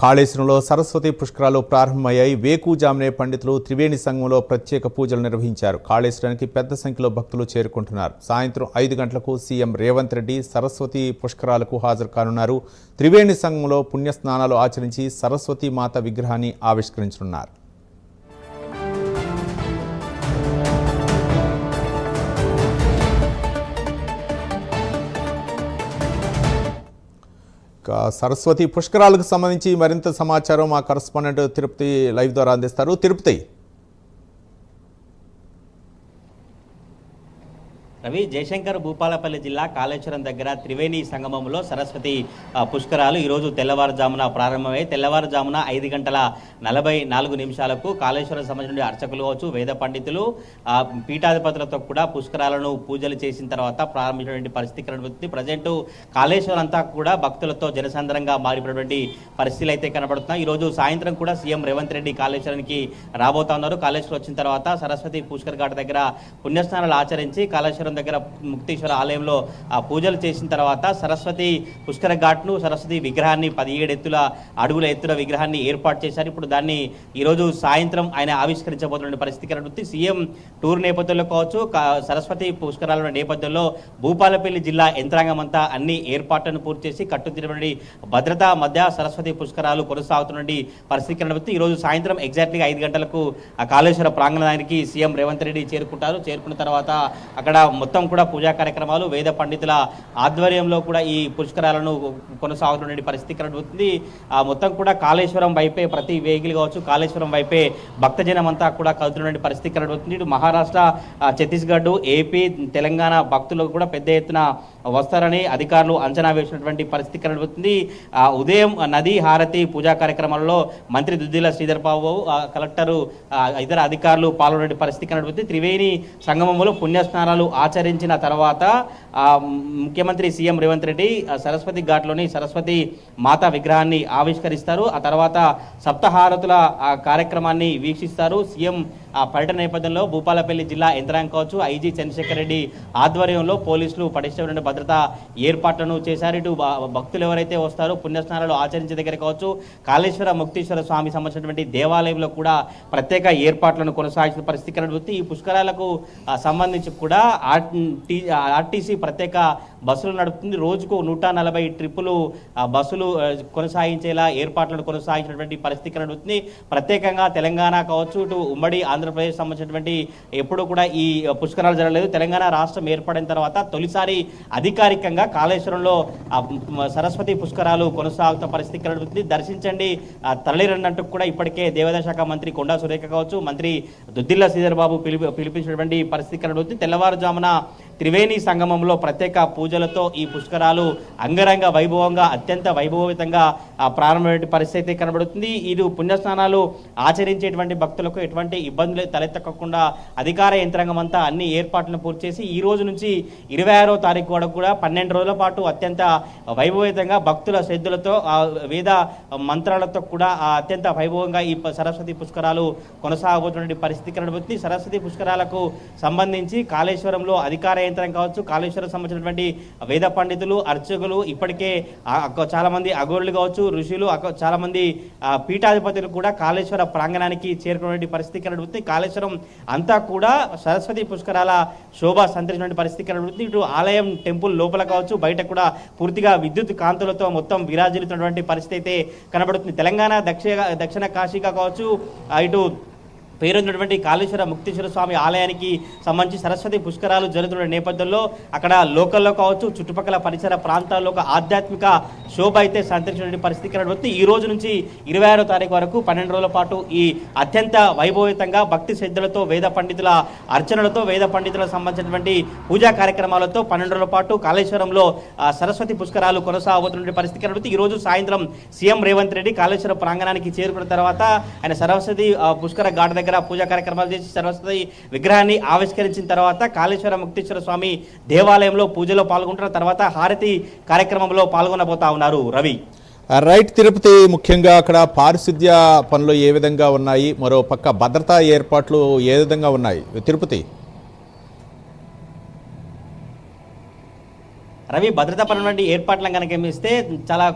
కాళేశ్వరంలో సరస్వతి పుష్కరాలు ప్రారంభమయ్యాయి. వేకుజామునే పండితులు త్రివేణి సంఘంలో ప్రత్యేక పూజలు నిర్వహించారు. కాళేశ్వరానికి పెద్ద సంఖ్యలో భక్తులు చేరుకుంటున్నారు. సాయంత్రం 5 గంటలకు సీఎం రేవంత్ రెడ్డి సరస్వతి పుష్కరాలకు హాజరు కానున్నారు. త్రివేణి సంఘంలో పుణ్యస్నానాలు ఆచరించి సరస్వతి మాత విగ్రహాన్ని ఆవిష్కరించనున్నారు. సరస్వతి పుష్కరాలకు సంబంధించి మరింత సమాచారం మా కరెస్పాండెంట్ తిరుపతి లైవ్ ద్వారా అందిస్తారు. తిరుపతి. రవి, జయశంకర్ భూపాలపల్లి జిల్లా కాళేశ్వరం దగ్గర త్రివేణి సంగమంలో సరస్వతి పుష్కరాలు ఈరోజు తెల్లవారుజామున ప్రారంభమై తెల్లవారుజామున 5:44 కాళేశ్వరం సంబంధించిన అర్చకులు కావచ్చు, వేద పండితులు, పీఠాధిపతులతో కూడా పుష్కరాలను పూజలు చేసిన తర్వాత ప్రారంభించినటువంటి పరిస్థితి కనబడుతుంది. ప్రజెంట్ కాళేశ్వరం అంతా కూడా భక్తులతో జనసంద్రంగా మారిపోయినటువంటి పరిస్థితులు అయితే కనబడుతున్నాయి. ఈరోజు సాయంత్రం కూడా సీఎం రేవంత్ రెడ్డి కాళేశ్వరానికి రాబోతా ఉన్నారు. కాళేశ్వరం వచ్చిన తర్వాత సరస్వతి పుష్కర్ ఘాట్ దగ్గర పుణ్యస్నానాలు ఆచరించి కాళేశ్వరం దగ్గర ముక్తేశ్వర ఆలయంలో పూజలు చేసిన తర్వాత సరస్వతి పుష్కర ఘాట్ను, సరస్వతి విగ్రహాన్ని 17 అడుగుల ఎత్తుల విగ్రహాన్ని ఏర్పాటు చేశారు. ఇప్పుడు దాన్ని ఈరోజు సాయంత్రం ఆయన ఆవిష్కరించబోతున్న పరిస్థితి కనబడుతుంది. సీఎం టూర్ నేపథ్యంలో కావచ్చు, సరస్వతి పుష్కరాల నేపథ్యంలో భూపాలపల్లి జిల్లా యంత్రాంగం అంతా అన్ని ఏర్పాట్లను పూర్తి చేసి కట్టుదిట్టమైన భద్రతా మధ్య సరస్వతి పుష్కరాలు కొనసాగుతున్న పరిస్థితి కనబడుతుంది. ఈరోజు సాయంత్రం ఎగ్జాక్ట్గా 5 గంటలకు కాళేశ్వర ప్రాంగణానికి సీఎం రేవంత్ రెడ్డి చేరుకుంటారు. చేరుకున్న తర్వాత అక్కడ మొత్తం కూడా పూజా కార్యక్రమాలు, వేద పండితుల ఆధ్వర్యంలో కూడా ఈ పుష్కరాలను కొనసాగుతున్న పరిస్థితి కనబడుతుంది. మొత్తం కూడా కాళేశ్వరం వైపే ప్రతి వెహికల్ కావచ్చు, కాళేశ్వరం వైపే భక్తజనం అంతా కూడా కదులుతున్న పరిస్థితి కనబడుతుంది. ఇటు మహారాష్ట్ర, ఛత్తీస్గఢ్, ఏపీ, తెలంగాణ భక్తులు కూడా పెద్ద ఎత్తున వస్తారని అధికారులు అంచనా వేసినటువంటి పరిస్థితి కనబడుతుంది. ఉదయం నదీ హారతి పూజా కార్యక్రమాల్లో మంత్రి దుద్దిల శ్రీధర్ బాబు, కలెక్టరు, ఇతర అధికారులు పాల్గొనే పరిస్థితి కనబడుతుంది. త్రివేణి సంగమంలో పుణ్యస్నానాలు ఆచరించిన తర్వాత ముఖ్యమంత్రి సీఎం రేవంత్ రెడ్డి సరస్వతి ఘాట్లోని సరస్వతి మాతా విగ్రహాన్ని ఆవిష్కరిస్తారు. ఆ తర్వాత సప్తహారతుల కార్యక్రమాన్ని వీక్షిస్తారు. సీఎం పర్యటన నేపథ్యంలో భూపాలపల్లి జిల్లా యంత్రాంగం కావచ్చు, ఐజీ చంద్రశేఖర్ రెడ్డి ఆధ్వర్యంలో పోలీసులు పటిష్టమైన భద్రతా ఏర్పాట్లను చేశారు. ఇటు భక్తులు ఎవరైతే వస్తారో పుణ్యస్నానాలు ఆచరించే దగ్గర కావచ్చు, కాళేశ్వర ముక్తేశ్వర స్వామి సంబంధించినటువంటి దేవాలయంలో కూడా ప్రత్యేక ఏర్పాట్లను కొనసాగించిన పరిస్థితి కనబడుతుంది. ఈ పుష్కరాలకు సంబంధించి కూడా ఆర్టీసీ ప్రత్యేక బస్సులు నడుపుతుంది. రోజుకు 140 ట్రిప్పులు బస్సులు కొనసాగించేలా ఏర్పాట్లను కొనసాగించినటువంటి పరిస్థితి కనబడుతుంది. ప్రత్యేకంగా తెలంగాణ కావచ్చు, ఇటు ఉమ్మడి ఆంధ్రప్రదేశ్ సంబంధించినటువంటి ఎప్పుడు కూడా ఈ పుష్కరాలు జరగలేదు. తెలంగాణ రాష్ట్రం ఏర్పడిన తర్వాత తొలిసారి అధికారికంగా కాళేశ్వరంలో సరస్వతి పుష్కరాలు కొనసాగుతున్న పరిస్థితి కనబడుతుంది. దర్శించండి, తరలిరన్నట్టు కూడా ఇప్పటికే దేవాదాయ శాఖ మంత్రి కొండా సురేఖ కావచ్చు, మంత్రి దుద్దిల్ల శ్రీధర్ బాబు పిలిపించినటువంటి పరిస్థితి కనబడుతుంది. తెల్లవారుజామున త్రివేణి సంగమంలో ప్రత్యేక పూజలతో ఈ పుష్కరాలు అంగరంగ వైభవంగా, అత్యంత వైభవితంగా ప్రారంభమైన పరిస్థితి కనబడుతుంది. ఇది పుణ్యస్నానాలు ఆచరించేటువంటి భక్తులకు ఎటువంటి ఇబ్బందులు తలెత్తకుండా అధికార యంత్రాంగం అంతా అన్ని ఏర్పాట్లను పూర్తి చేసి ఈ రోజు నుంచి 26వ తారీఖు వరకు కూడా 12 రోజుల పాటు అత్యంత వైభవితంగా భక్తుల శ్రద్ధలతో, వేద మంత్రాలతో కూడా అత్యంత వైభవంగా ఈ సరస్వతి పుష్కరాలు కొనసాగబోతున్న పరిస్థితి కనబడుతుంది. సరస్వతి పుష్కరాలకు సంబంధించి కాళేశ్వరంలో అధికార యంత్రం కావచ్చు, కాళేశ్వరం సంబంధించినటువంటి వేద పండితులు, అర్చకులు, ఇప్పటికే చాలా మంది అఘోరులు కావచ్చు, ఋషులు, చాలా మంది పీఠాధిపతులు కూడా కాళేశ్వర ప్రాంగణానికి చేరుకునే పరిస్థితి కనబడుతుంది. కాళేశ్వరం అంతా కూడా సరస్వతి పుష్కరాల శోభ సంతరించిన పరిస్థితి కనబడుతుంది. ఇటు ఆలయం టెంపుల్ లోపల కావచ్చు, బయట కూడా పూర్తిగా విద్యుత్ కాంతులతో మొత్తం విరాజిల్లుతున్నటువంటి పరిస్థితి అయితే కనబడుతుంది. తెలంగాణ దక్షిణ కాశీగా కావచ్చు, ఇటు పేరున్నటువంటి కాళేశ్వర ముక్తేశ్వర స్వామి ఆలయానికి సంబంధించి సరస్వతి పుష్కరాలు జరుగుతున్న నేపథ్యంలో అక్కడ లోకల్లో కావచ్చు, చుట్టుపక్కల పరిసర ప్రాంతాల్లో ఒక ఆధ్యాత్మిక శోభ అయితే సంతరించిన పరిస్థితి కనబడుతుంది. ఈ రోజు నుంచి 26వ తారీఖు వరకు 12 రోజుల పాటు ఈ అత్యంత వైభవితంగా భక్తి శ్రద్ధలతో, వేద పండితుల అర్చనలతో, వేద పండితులకు సంబంధించినటువంటి పూజా కార్యక్రమాలతో 12 రోజుల పాటు కాళేశ్వరంలో సరస్వతి పుష్కరాలు కొనసాగబోతున్న పరిస్థితి కనబడుతుంది. ఈ రోజు సాయంత్రం సీఎం రేవంత్ రెడ్డి కాళేశ్వర ప్రాంగణానికి చేరుకున్న తర్వాత ఆయన సరస్వతి పుష్కర ఘాట్ దగ్గర పూజా కార్యక్రమాలు చేసి సరస్వతి విగ్రహాన్ని ఆవిష్కరించిన తర్వాత కాళేశ్వర ముక్తేశ్వర స్వామి దేవాలయంలో పూజలో పాల్గొంటున్న తర్వాత హారతి కార్యక్రమంలో పాల్గొనబోతా ఉన్నారు. రవి. రైట్ తిరుపతి. ముఖ్యంగా అక్కడ పారిశుద్ధ్య పనులు ఏ విధంగా ఉన్నాయి, మరో పక్క భద్రతా ఏర్పాట్లు ఏ విధంగా ఉన్నాయి తిరుపతి? రవి, భద్రతాపరమైన ఏర్పాట్లను కనుక గమనిస్తే చాలా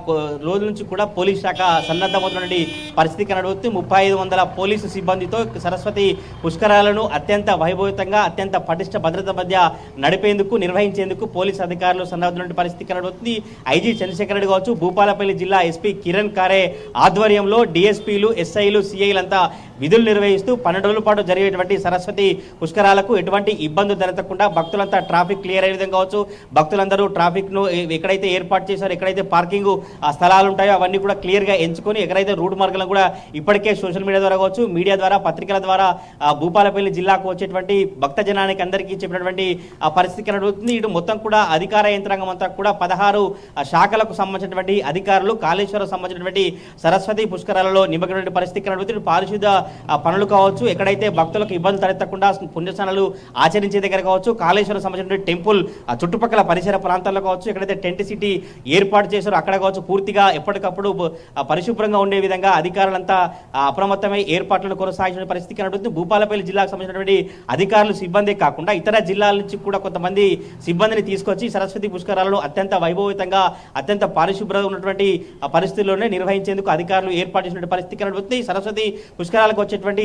రోజుల నుంచి కూడా పోలీస్ శాఖ సన్నద్ధమవుతున్నటువంటి పరిస్థితి కనబడుతుంది. 3500 పోలీసు సిబ్బందితో సరస్వతి పుష్కరాలను అత్యంత వైభవితంగా అత్యంత పటిష్ట భద్రత మధ్య నిర్వహించేందుకు పోలీసు అధికారులు సన్నద్ధమైన పరిస్థితి కనబడుతుంది. ఐజీ చంద్రశేఖర్ రెడ్డి కావచ్చు, భూపాలపల్లి జిల్లా ఎస్పీ కిరణ్ కారే ఆధ్వర్యంలో డిఎస్పీలు, ఎస్ఐలు, సిఐలంతా విధులు నిర్వహిస్తూ 12 రోజుల పాటు జరిగేటువంటి సరస్వతి పుష్కరాలకు ఎటువంటి ఇబ్బందులు జరగకుండా భక్తులంతా ట్రాఫిక్ క్లియర్ అయ్యే విధంగా కావచ్చు, భక్తులందరూ ట్రాఫిక్ను ఎక్కడైతే ఏర్పాటు చేశారో, ఎక్కడైతే పార్కింగ్ స్థలాలు ఉంటాయో అవన్నీ కూడా క్లియర్గా ఎంచుకొని ఎక్కడైతే రూట్ మార్గాలను కూడా ఇప్పటికే సోషల్ మీడియా ద్వారా కావచ్చు, మీడియా ద్వారా, పత్రికల ద్వారా భూపాలపల్లి జిల్లాకు వచ్చేటువంటి భక్త జనానికి అందరికీ చెప్పినటువంటి పరిస్థితి కనబడుతుంది. ఇటు మొత్తం కూడా అధికార యంత్రాంగం అంతా కూడా 16 శాఖలకు సంబంధించినటువంటి అధికారులు కాళేశ్వరం సంబంధించినటువంటి సరస్వతి పుష్కరాలలో నిమగ్నమైన పరిస్థితి కనబడుతుంది. పారిశుద్ధ పనులు కావచ్చు, ఎక్కడైతే భక్తులకు ఇబ్బందులు తలెత్తకుండా పుణ్యస్నానాలు ఆచరించే దగ్గర కావచ్చు, కాళేశ్వరం సంబంధించిన టెంపుల్ చుట్టుపక్కల పరిసర ప్రాంతాల్లో కావచ్చు, ఎక్కడైతే టెంట్ సిటీ ఏర్పాటు చేశారో అక్కడ కావచ్చు, పూర్తిగా ఎప్పటికప్పుడు పరిశుభ్రంగా ఉండే విధంగా అధికారులంతా అప్రమత్తమై ఏర్పాట్లను కొనసాగించిన పరిస్థితి కనబడుతుంది. భూపాలపల్లి జిల్లాకు సంబంధించినటువంటి అధికారులు, సిబ్బంది కాకుండా ఇతర జిల్లాల నుంచి కూడా కొంతమంది సిబ్బందిని తీసుకొచ్చి సరస్వతి పుష్కరాలను అత్యంత వైభవితంగా అత్యంత పరిశుభ్రంగా ఉన్నటువంటి పరిస్థితుల్లోనే నిర్వహించేందుకు అధికారులు ఏర్పాటు చేసినటువంటి పరిస్థితి కనబడుతుంది. సరస్వతి పుష్కరాలకు వచ్చేటువంటి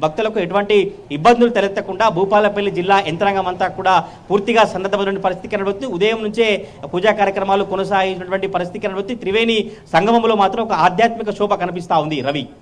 భక్తులకు ఎటువంటి ఇబ్బందులు తలెత్తకుండా భూపాలపల్లి జిల్లా యంత్రాంగం అంతా కూడా పూర్తిగా సన్నద్ధమైన పరిస్థితి కనబడుతుంది. ఉదయం నుంచే పూజా కార్యక్రమాలు కొనసాగించినటువంటి పరిస్థితి కనబడుతుంది. త్రివేణి సంగమంలో మాత్రం ఒక ఆధ్యాత్మిక శోభ కనిపిస్తా ఉంది. రవి.